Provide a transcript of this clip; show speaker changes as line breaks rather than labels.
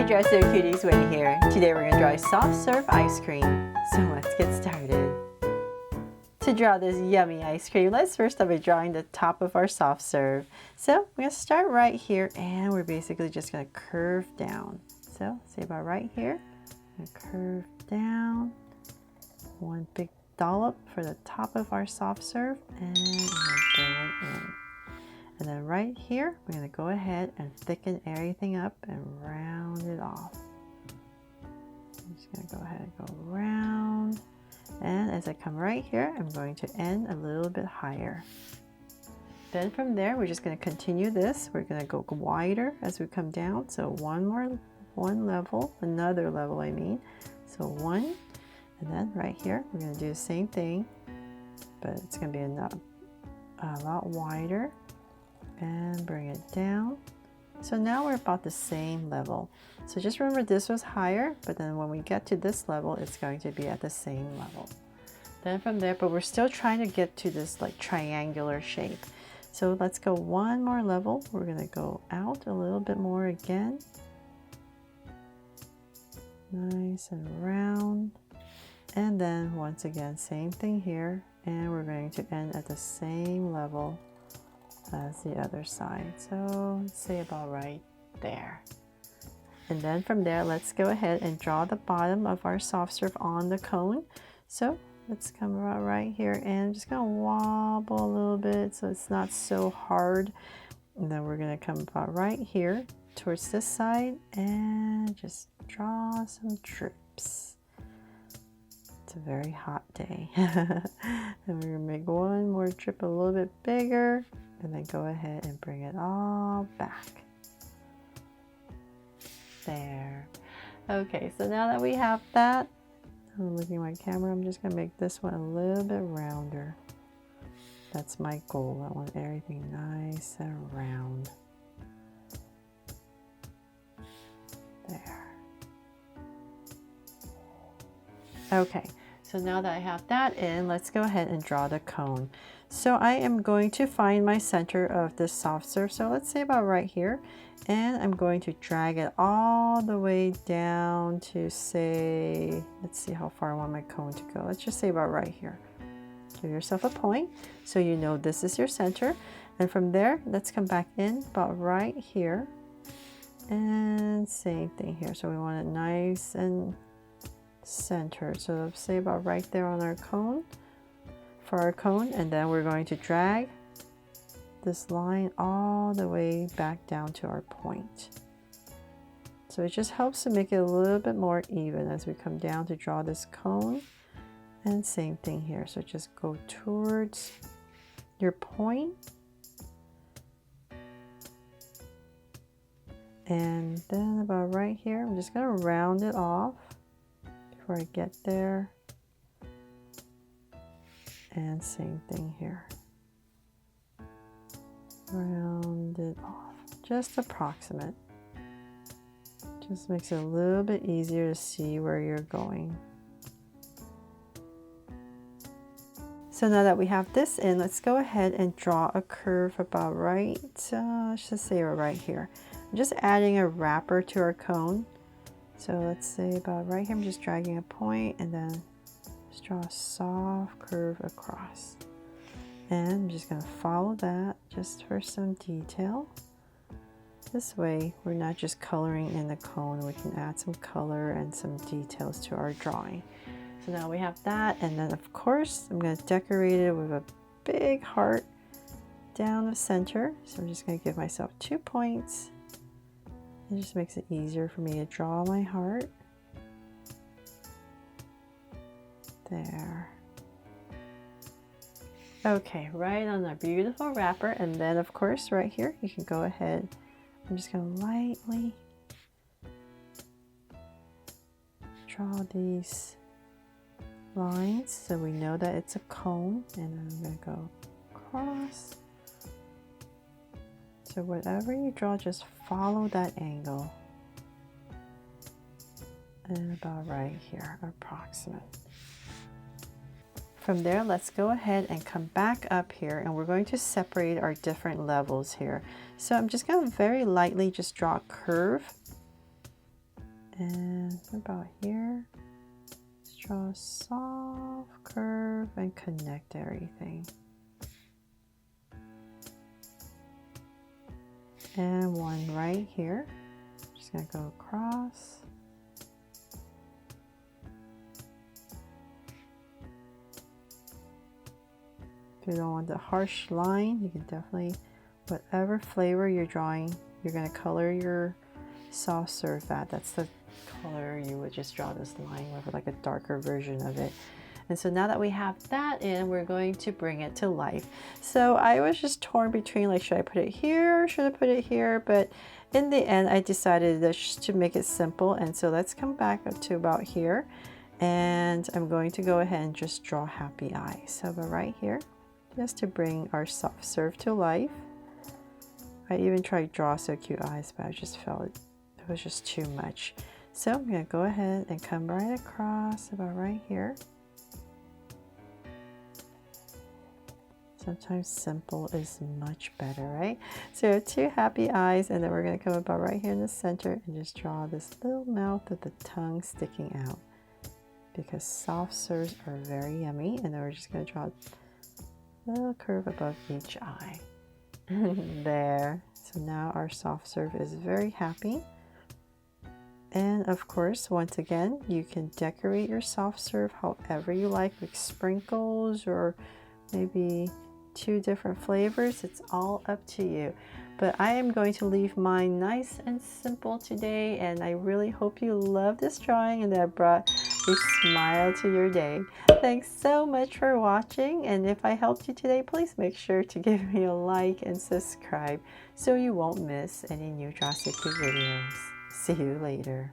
Hairdresser Cuties Winnie here. Today we're going to draw a soft serve ice cream. So let's get started. To draw this yummy ice cream, let's first start by drawing the top of our soft serve. So we're going to start right here and we're basically just going to curve down. So say about right here, and curve down. One big dollop for the top of our soft serve and bring it in. And then right here, we're going to go ahead and thicken everything up and round it off. I'm just going to go ahead and go round. And as I come right here, I'm going to end a little bit higher. Then from there, we're just going to continue this. We're going to go wider as we come down. So another level I mean. So one, and then right here, we're going to do the same thing, but it's going to be a lot wider. And bring it down. So now we're about the same level. So just remember this was higher, but then when we get to this level, it's going to be at the same level. Then from there, but we're still trying to get to this like triangular shape. So let's go one more level. We're going to go out a little bit more again. Nice and round. And then once again, same thing here. And we're going to end at the same level as the other side. So let's say about right there. And then from there, let's go ahead and draw the bottom of our soft serve on the cone. So let's come right here and I'm just gonna wobble a little bit so it's not so hard. And then we're gonna come about right here towards this side and just draw some drips. It's a very hot day. And we're gonna make one more drip a little bit bigger. And then go ahead and bring it all back. There. Okay, so now that we have that, I'm looking at my camera, I'm just going to make this one a little bit rounder. That's my goal. I want everything nice and round. There. Okay, so now that I have that in, let's go ahead and draw the cone. So I am going to find my center of this soft serve. So let's say about right here. And I'm going to drag it all the way down to say, let's see how far I want my cone to go. Let's just say about right here. Give yourself a point so you know this is your center. And from there, let's come back in about right here. And same thing here. So we want it nice and centered. So let's say about right there on our cone. For our cone, and then we're going to drag this line all the way back down to our point. So it just helps to make it a little bit more even as we come down to draw this cone. And same thing here. So just go towards your point. And then about right here, I'm just going to round it off before I get there. And same thing here. Round it off. Just approximate. Just makes it a little bit easier to see where you're going. So now that we have this in, let's go ahead and draw a curve about right, let's just say right here. I'm just adding a wrapper to our cone. So let's say about right here, I'm just dragging a point and then draw a soft curve across. And I'm just going to follow that just for some detail. This way we're not just coloring in the cone, we can add some color and some details to our drawing. So now we have that, and then of course I'm going to decorate it with a big heart down the center. So I'm just going to give myself 2 points. It just makes it easier for me to draw my heart. There. Okay, right on our beautiful wrapper, and then of course right here you can go ahead. I'm just going to lightly draw these lines so we know that it's a cone, and then I'm going to go across. So whatever you draw, just follow that angle. And about right here, approximate. From there, let's go ahead and come back up here, and we're going to separate our different levels here. So I'm just going to very lightly just draw a curve And about here, let's draw a soft curve and connect everything. And one right here. Just gonna go across. If you don't want the harsh line, you can definitely, whatever flavor you're drawing, you're gonna color your soft serve at. That's the color you would just draw this line with, like a darker version of it. And so now that we have that in, we're going to bring it to life. So I was just torn between, like, should I put it here or should I put it here? But in the end, I decided just to make it simple. And so let's come back up to about here. And I'm going to go ahead and just draw happy eyes. So about right here, just to bring our soft serve to life. I even tried to draw so cute eyes, but I just felt it was just too much. So I'm gonna go ahead and come right across about right here. Sometimes simple is much better, right? So 2 happy eyes, and then we're gonna come about right here in the center and just draw this little mouth with the tongue sticking out, because soft serves are very yummy. And then we're just gonna draw a little curve above each eye. There. So now our soft serve is very happy. And of course, once again, you can decorate your soft serve however you like, with sprinkles or maybe 2 different flavors. It's all up to you. But I am going to leave mine nice and simple today, and I really hope you love this drawing and that it brought a smile to your day. Thanks so much for watching, and if I helped you today, please make sure to give me a like and subscribe so you won't miss any new Draw So Cute videos. See you later.